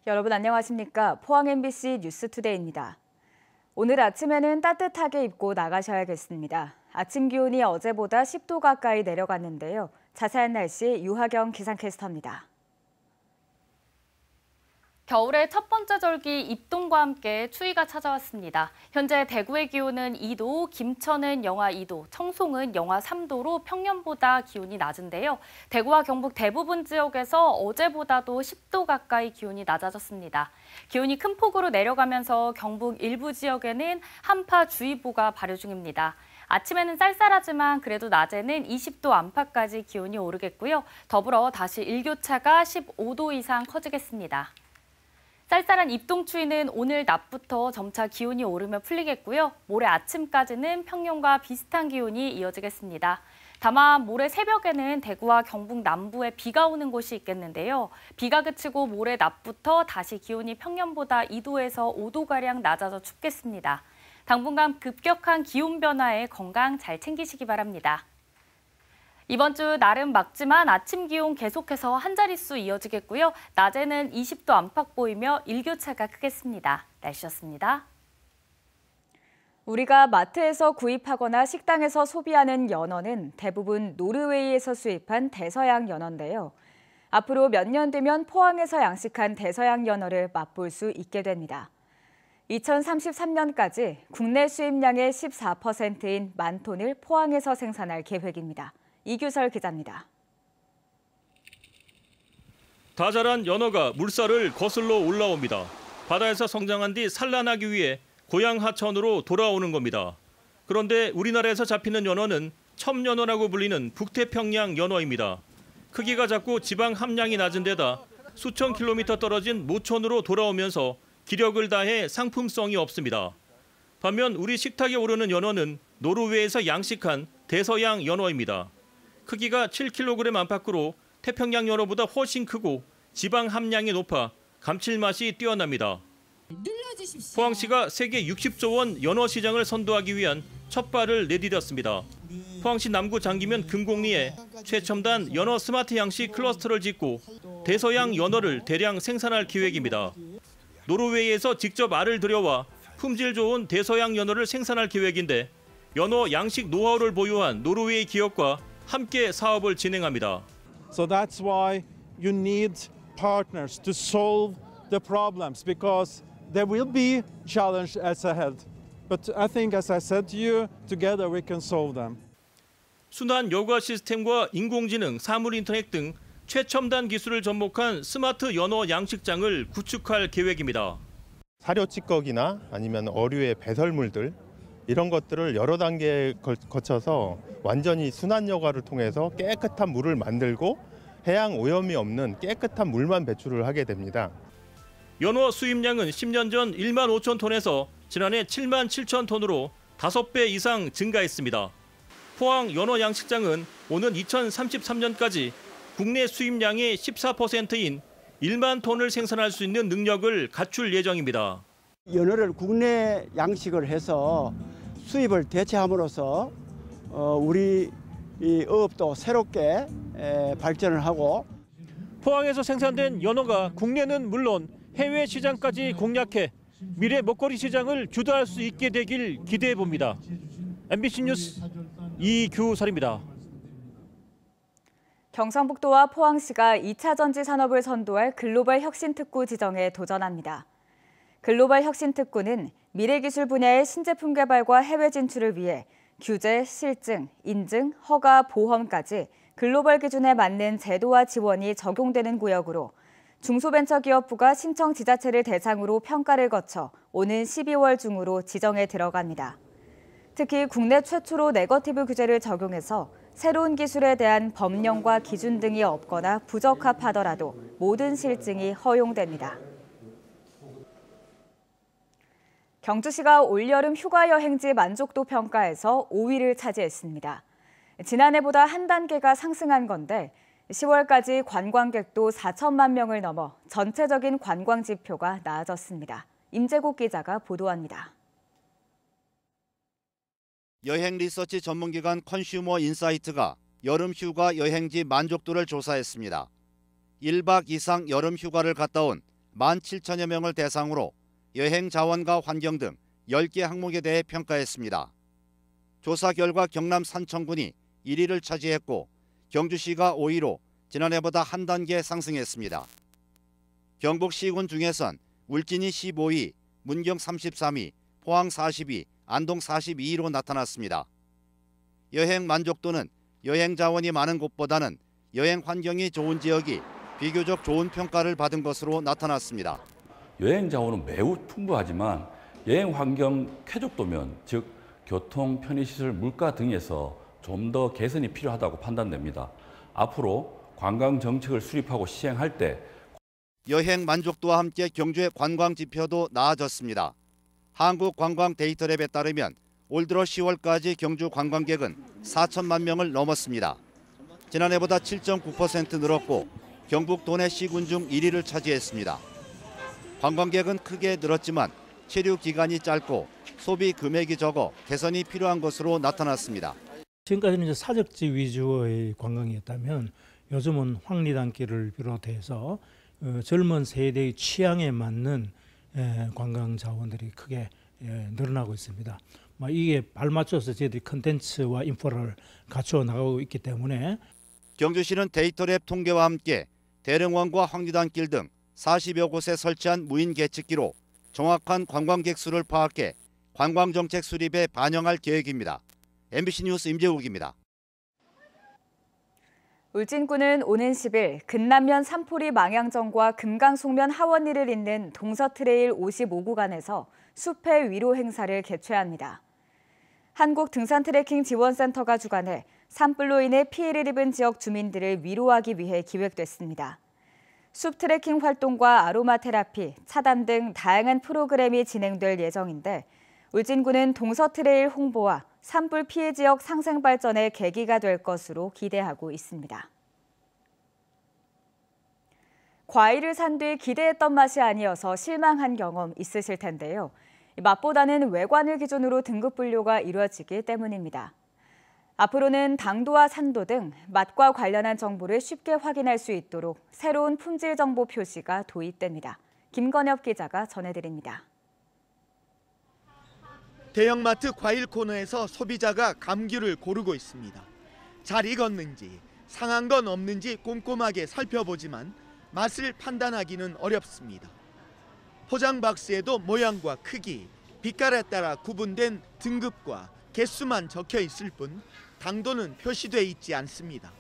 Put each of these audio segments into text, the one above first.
여러분 안녕하십니까? 포항 MBC 뉴스투데이입니다. 오늘 아침에는 따뜻하게 입고 나가셔야겠습니다. 아침 기온이 어제보다 10도 가까이 내려갔는데요. 자세한 날씨 유하경 기상캐스터입니다. 겨울의 첫 번째 절기 입동과 함께 추위가 찾아왔습니다. 현재 대구의 기온은 2도, 김천은 영하 2도, 청송은 영하 3도로 평년보다 기온이 낮은데요. 대구와 경북 대부분 지역에서 어제보다도 10도 가까이 기온이 낮아졌습니다. 기온이 큰 폭으로 내려가면서 경북 일부 지역에는 한파주의보가 발효 중입니다. 아침에는 쌀쌀하지만 그래도 낮에는 20도 안팎까지 기온이 오르겠고요. 더불어 다시 일교차가 15도 이상 커지겠습니다. 쌀쌀한 입동 추위는 오늘 낮부터 점차 기온이 오르며 풀리겠고요. 모레 아침까지는 평년과 비슷한 기온이 이어지겠습니다. 다만 모레 새벽에는 대구와 경북 남부에 비가 오는 곳이 있겠는데요. 비가 그치고 모레 낮부터 다시 기온이 평년보다 2도에서 5도가량 낮아져 춥겠습니다. 당분간 급격한 기온 변화에 건강 잘 챙기시기 바랍니다. 이번 주 날은 맑지만 아침 기온 계속해서 한 자릿수 이어지겠고요. 낮에는 20도 안팎 보이며 일교차가 크겠습니다. 날씨였습니다. 우리가 마트에서 구입하거나 식당에서 소비하는 연어는 대부분 노르웨이에서 수입한 대서양 연어인데요. 앞으로 몇 년 뒤면 포항에서 양식한 대서양 연어를 맛볼 수 있게 됩니다. 2033년까지 국내 수입량의 14%인 10,000톤을 포항에서 생산할 계획입니다. 이규설 기자입니다. 다 자란 연어가 물살을 거슬러 올라옵니다. 바다에서 성장한 뒤 산란하기 위해 고향 하천으로 돌아오는 겁니다. 그런데 우리나라에서 잡히는 연어는 첨연어라고 불리는 북태평양 연어입니다. 크기가 작고 지방 함량이 낮은 데다 수천 킬로미터 떨어진 모촌으로 돌아오면서 기력을 다해 상품성이 없습니다. 반면 우리 식탁에 오르는 연어는 노르웨이에서 양식한 대서양 연어입니다. 크기가 7kg 안팎으로 태평양 연어보다 훨씬 크고 지방 함량이 높아 감칠맛이 뛰어납니다. 포항시가 세계 60조 원 연어 시장을 선도하기 위한 첫 발을 내디뎠습니다. 포항시 남구 장기면 금곡리에 최첨단 연어 스마트 양식 클러스터를 짓고 대서양 연어를 대량 생산할 계획입니다. 노르웨이에서 직접 알을 들여와 품질 좋은 대서양 연어를 생산할 계획인데 연어 양식 노하우를 보유한 노르웨이 기업과 함께 사업을 진행합니다. So that's why you need partners to solve the problems because there will be challenges as ahead. But I think, as I said to you, together we can solve them. 순환 여과 시스템과 인공지능, 사물 인터넷 등 최첨단 기술을 접목한 스마트 연어 양식장을 구축할 계획입니다. 사료 찌꺼기나 아니면 어류의 배설물들 이런 것들을 여러 단계에 거쳐서 완전히 순환 여과를 통해서 깨끗한 물을 만들고 해양 오염이 없는 깨끗한 물만 배출을 하게 됩니다. 연어 수입량은 10년 전 1만 5천 톤에서 지난해 7만 7천 톤으로 5배 이상 증가했습니다. 포항 연어 양식장은 오는 2033년까지 국내 수입량의 14%인 1만 톤을 생산할 수 있는 능력을 갖출 예정입니다. 연어를 국내 양식을 해서 수입을 대체함으로써 우리 이 어업도 새롭게 발전을 하고 포항에서 생산된 연어가 국내는 물론 해외 시장까지 공략해 미래 먹거리 시장을 주도할 수 있게 되길 기대해 봅니다. MBC 뉴스 이규설입니다. 경상북도와 포항시가 2차 전지 산업을 선도할 글로벌 혁신특구 지정에 도전합니다. 글로벌 혁신특구는 미래기술 분야의 신제품 개발과 해외 진출을 위해 규제, 실증, 인증, 허가, 보험까지 글로벌 기준에 맞는 제도와 지원이 적용되는 구역으로 중소벤처기업부가 신청 지자체를 대상으로 평가를 거쳐 오는 12월 중으로 지정에 들어갑니다. 특히 국내 최초로 네거티브 규제를 적용해서 새로운 기술에 대한 법령과 기준 등이 없거나 부적합하더라도 모든 실증이 허용됩니다. 경주시가 올여름 휴가 여행지 만족도 평가에서 5위를 차지했습니다. 지난해보다 한 단계가 상승한 건데 10월까지 관광객도 4천만 명을 넘어 전체적인 관광 지표가 나아졌습니다. 임재국 기자가 보도합니다. 여행 리서치 전문기관 컨슈머 인사이트가 여름 휴가 여행지 만족도를 조사했습니다. 1박 이상 여름 휴가를 갔다 온 17,000여 명을 대상으로 여행 자원과 환경 등 10개 항목에 대해 평가했습니다. 조사 결과 경남 산청군이 1위를 차지했고 경주시가 5위로 지난해보다 한 단계 상승했습니다. 경북 시군 중에선 울진이 15위, 문경 33위, 포항 40위, 안동 42위로 나타났습니다. 여행 만족도는 여행 자원이 많은 곳보다는 여행 환경이 좋은 지역이 비교적 좋은 평가를 받은 것으로 나타났습니다. 여행 자원은 매우 풍부하지만 여행 환경 쾌적도면, 즉 교통, 편의시설, 물가 등에서 좀 더 개선이 필요하다고 판단됩니다. 앞으로 관광 정책을 수립하고 시행할 때 여행 만족도와 함께 경주의 관광 지표도 나아졌습니다. 한국관광데이터랩에 따르면 올 들어 10월까지 경주 관광객은 4천만 명을 넘었습니다. 지난해보다 7.9% 늘었고 경북 도내 시군 중 1위를 차지했습니다. 관광객은 크게 늘었지만 체류 기간이 짧고 소비 금액이 적어 개선이 필요한 것으로 나타났습니다. 지금까지는 이제 사적지 위주의 관광이었다면 요즘은 황리단길을 비롯해서 젊은 세대의 취향에 맞는 관광 자원들이 크게 늘어나고 있습니다. 이게 발맞춰서 저희들이 컨텐츠와 인프라를 갖추어 나가고 있기 때문에 경주시는 데이터랩 통계와 함께 대릉원과 황리단길 등 40여 곳에 설치한 무인 계측기로 정확한 관광객 수를 파악해 관광정책 수립에 반영할 계획입니다. MBC 뉴스 임재욱입니다. 울진군은 오는 10일 근남면 산포리 망향정과 금강송면 하원리를 잇는 동서트레일 55구간에서 숲의 위로 행사를 개최합니다. 한국등산트래킹지원센터가 주관해 산불로 인해 피해를 입은 지역 주민들을 위로하기 위해 기획됐습니다. 숲 트래킹 활동과 아로마 테라피, 차담 등 다양한 프로그램이 진행될 예정인데 울진군은 동서트레일 홍보와 산불 피해 지역 상생 발전의 계기가 될 것으로 기대하고 있습니다. 과일을 산 뒤 기대했던 맛이 아니어서 실망한 경험 있으실 텐데요. 맛보다는 외관을 기준으로 등급 분류가 이루어지기 때문입니다. 앞으로는 당도와 산도 등 맛과 관련한 정보를 쉽게 확인할 수 있도록 새로운 품질 정보 표시가 도입됩니다. 김건엽 기자가 전해드립니다. 대형마트 과일 코너에서 소비자가 감귤을 고르고 있습니다. 잘 익었는지 상한 건 없는지 꼼꼼하게 살펴보지만 맛을 판단하기는 어렵습니다. 포장 박스에도 모양과 크기, 빛깔에 따라 구분된 등급과 개수만 적혀 있을 뿐 당도는 표시돼 있지 않습니다.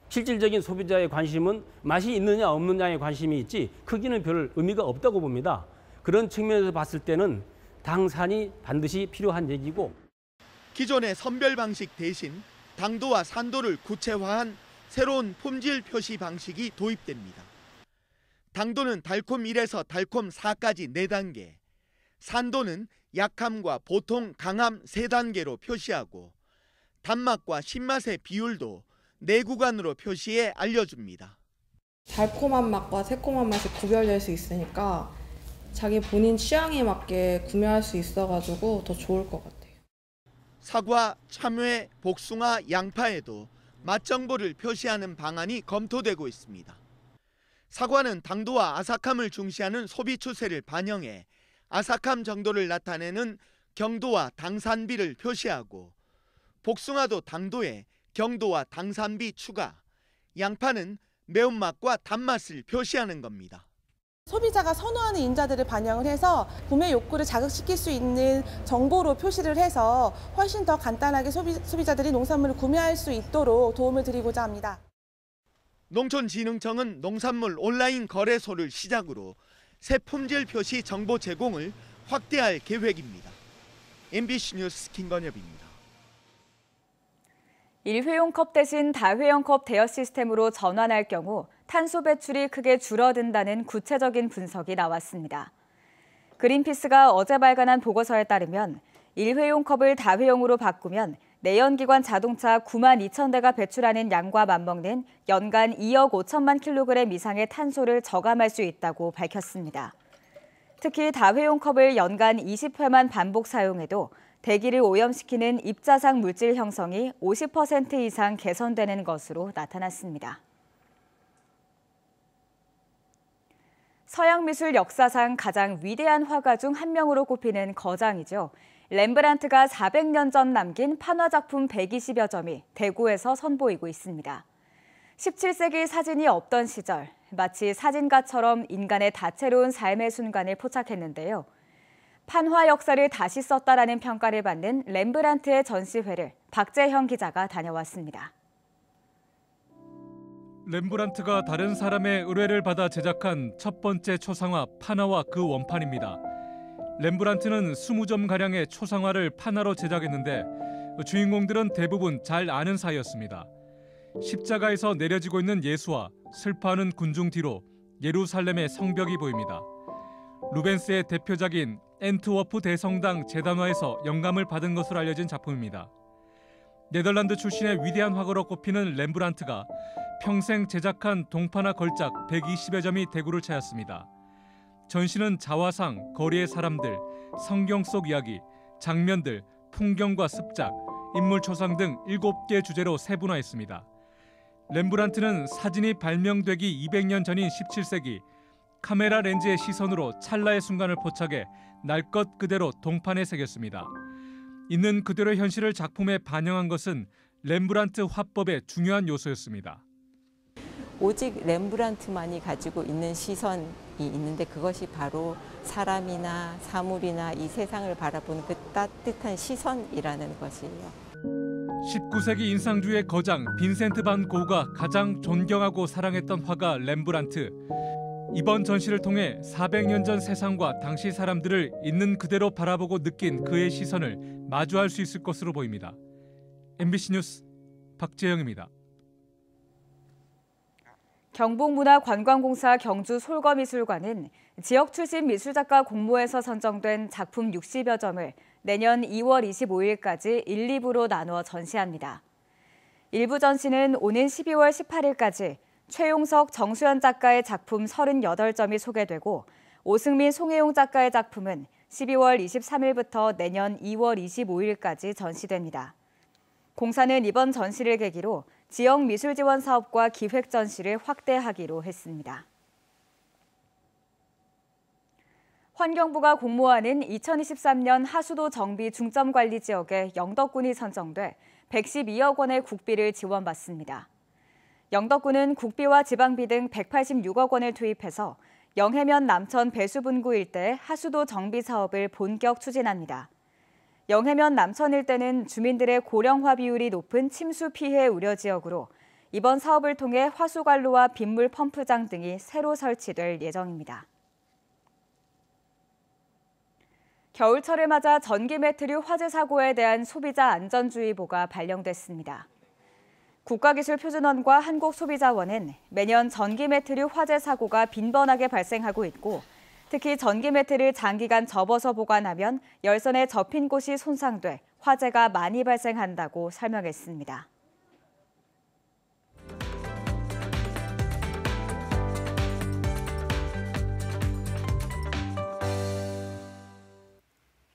실질적인 소비자의 관심은 맛이 있느냐 없느냐에 관심이 있지 크기는 별 의미가 없다고 봅니다. 그런 측면에서 봤을 때는 당산이 반드시 필요한 얘기고 기존의 선별 방식 대신 당도와 산도를 구체화한 새로운 품질 표시 방식이 도입됩니다. 당도는 달콤 1에서 달콤 4까지 4단계, 산도는 약함과 보통, 강함 3단계로 표시하고 단맛과 신맛의 비율도 4구간으로 표시해 알려줍니다. 달콤한 맛과 새콤한 맛이 구별될 수 있으니까 자기 본인 취향에 맞게 구매할 수 있어가지고 더 좋을 것 같아요. 사과, 참외, 복숭아, 양파에도 맛 정보를 표시하는 방안이 검토되고 있습니다. 사과는 당도와 아삭함을 중시하는 소비 추세를 반영해 아삭함 정도를 나타내는 경도와 당산비를 표시하고 복숭아도 당도에 경도와 당산비 추가, 양파는 매운맛과 단맛을 표시하는 겁니다. 소비자가 선호하는 인자들을 반영을 해서 구매 욕구를 자극시킬 수 있는 정보로 표시를 해서 훨씬 더 간단하게 소비자들이 농산물을 구매할 수 있도록 도움을 드리고자 합니다. 농촌진흥청은 농산물 온라인 거래소를 시작으로 새 품질 표시 정보 제공을 확대할 계획입니다. MBC 뉴스 김건엽입니다. 일회용컵 대신 다회용컵 대여 시스템으로 전환할 경우 탄소 배출이 크게 줄어든다는 구체적인 분석이 나왔습니다. 그린피스가 어제 발간한 보고서에 따르면 일회용 컵을 다회용으로 바꾸면 내연기관 자동차 9만 2천 대가 배출하는 양과 맞먹는 연간 2억 5천만 킬로그램 이상의 탄소를 저감할 수 있다고 밝혔습니다. 특히 다회용 컵을 연간 20회만 반복 사용해도 대기를 오염시키는 입자상 물질 형성이 50% 이상 개선되는 것으로 나타났습니다. 서양미술 역사상 가장 위대한 화가 중 한 명으로 꼽히는 거장이죠. 렘브란트가 400년 전 남긴 판화작품 120여 점이 대구에서 선보이고 있습니다. 17세기 사진이 없던 시절, 마치 사진가처럼 인간의 다채로운 삶의 순간을 포착했는데요. 판화 역사를 다시 썼다라는 평가를 받는 렘브란트의 전시회를 박재형 기자가 다녀왔습니다. 렘브란트가 다른 사람의 의뢰를 받아 제작한 첫 번째 초상화 판화와 그 원판입니다. 렘브란트는 20점가량의 초상화를 판화로 제작했는데 주인공들은 대부분 잘 아는 사이였습니다. 십자가에서 내려지고 있는 예수와 슬퍼하는 군중 뒤로 예루살렘의 성벽이 보입니다. 루벤스의 대표작인 앤트워프 대성당 재단화에서 영감을 받은 것으로 알려진 작품입니다. 네덜란드 출신의 위대한 화가로 꼽히는 렘브란트가 평생 제작한 동판화 걸작 120여 점이 대구를 찾았습니다. 전시는 자화상, 거리의 사람들, 성경 속 이야기, 장면들, 풍경과 습작, 인물 초상 등 7개 주제로 세분화했습니다. 렘브란트는 사진이 발명되기 200년 전인 17세기 카메라 렌즈의 시선으로 찰나의 순간을 포착해 날 것 그대로 동판에 새겼습니다. 있는 그대로 현실을 작품에 반영한 것은 렘브란트 화법의 중요한 요소였습니다. 오직 렘브란트만이 가지고 있는 시선이 있는데 그것이 바로 사람이나 사물이나 이 세상을 바라보는 그 따뜻한 시선이라는 것이에요. 19세기 인상주의 거장 빈센트 반 고흐가 가장 존경하고 사랑했던 화가 렘브란트. 이번 전시를 통해 400년 전 세상과 당시 사람들을 있는 그대로 바라보고 느낀 그의 시선을 마주할 수 있을 것으로 보입니다. MBC 뉴스 박재영입니다. 경북문화관광공사 경주 솔거미술관은 지역 출신 미술작가 공모에서 선정된 작품 60여 점을 내년 2월 25일까지 1, 2부로 나누어 전시합니다. 일부 전시는 오는 12월 18일까지 최용석, 정수연 작가의 작품 38점이 소개되고 오승민, 송혜용 작가의 작품은 12월 23일부터 내년 2월 25일까지 전시됩니다. 공사는 이번 전시를 계기로 지역 미술 지원 사업과 기획 전시를 확대하기로 했습니다. 환경부가 공모하는 2023년 하수도 정비 중점 관리 지역에 영덕군이 선정돼 112억 원의 국비를 지원받습니다. 영덕군은 국비와 지방비 등 186억 원을 투입해서 영해면 남천 배수분구 일대 하수도 정비 사업을 본격 추진합니다. 영해면 남천 일대는 주민들의 고령화 비율이 높은 침수 피해 우려 지역으로 이번 사업을 통해 화수관로와 빗물 펌프장 등이 새로 설치될 예정입니다. 겨울철을 맞아 전기 매트류 화재 사고에 대한 소비자 안전주의보가 발령됐습니다. 국가기술표준원과 한국소비자원은 매년 전기 매트류 화재 사고가 빈번하게 발생하고 있고 특히 전기 매트를 장기간 접어서 보관하면 열선에 접힌 곳이 손상돼 화재가 많이 발생한다고 설명했습니다.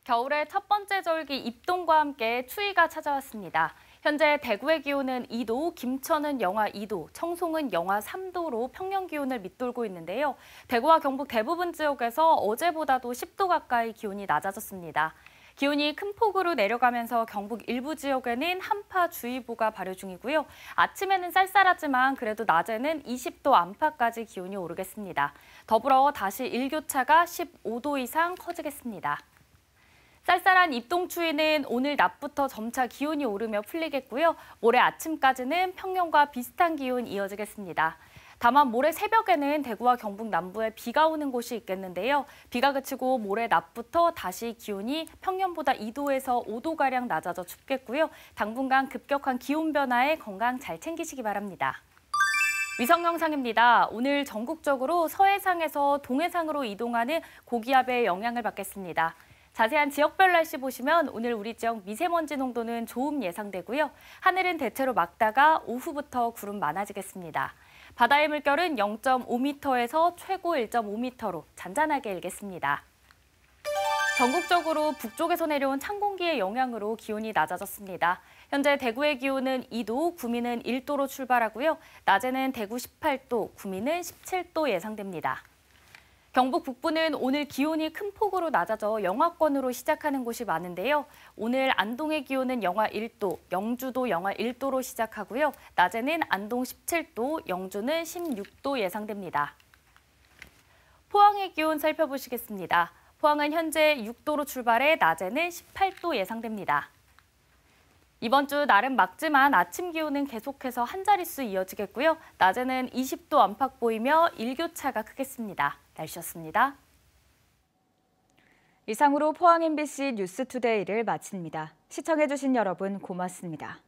겨울의 첫 번째 절기 입동과 함께 추위가 찾아왔습니다. 현재 대구의 기온은 2도, 김천은 영하 2도, 청송은 영하 3도로 평년 기온을 밑돌고 있는데요. 대구와 경북 대부분 지역에서 어제보다도 10도 가까이 기온이 낮아졌습니다. 기온이 큰 폭으로 내려가면서 경북 일부 지역에는 한파주의보가 발효 중이고요. 아침에는 쌀쌀하지만 그래도 낮에는 20도 안팎까지 기온이 오르겠습니다. 더불어 다시 일교차가 15도 이상 커지겠습니다. 쌀쌀한 입동추위는 오늘 낮부터 점차 기온이 오르며 풀리겠고요. 모레 아침까지는 평년과 비슷한 기온 이어지겠습니다. 다만 모레 새벽에는 대구와 경북 남부에 비가 오는 곳이 있겠는데요. 비가 그치고 모레 낮부터 다시 기온이 평년보다 2도에서 5도가량 낮아져 춥겠고요. 당분간 급격한 기온 변화에 건강 잘 챙기시기 바랍니다. 위성 영상입니다. 오늘 전국적으로 서해상에서 동해상으로 이동하는 고기압의 영향을 받겠습니다. 자세한 지역별 날씨 보시면 오늘 우리 지역 미세먼지 농도는 좋음 예상되고요. 하늘은 대체로 맑다가 오후부터 구름 많아지겠습니다. 바다의 물결은 0.5m에서 최고 1.5m로 잔잔하게 일겠습니다. 전국적으로 북쪽에서 내려온 찬 공기의 영향으로 기온이 낮아졌습니다. 현재 대구의 기온은 2도, 구미는 1도로 출발하고요. 낮에는 대구 18도, 구미는 17도 예상됩니다. 경북 북부는 오늘 기온이 큰 폭으로 낮아져 영하권으로 시작하는 곳이 많은데요. 오늘 안동의 기온은 영하 1도, 영주도 영하 1도로 시작하고요. 낮에는 안동 17도, 영주는 16도 예상됩니다. 포항의 기온 살펴보시겠습니다. 포항은 현재 6도로 출발해 낮에는 18도 예상됩니다. 이번 주 날은 맑지만 아침 기온은 계속해서 한 자릿수 이어지겠고요. 낮에는 20도 안팎 보이며 일교차가 크겠습니다. 날씨였습니다. 이상으로 포항 MBC 뉴스투데이를 마칩니다. 시청해주신 여러분 고맙습니다.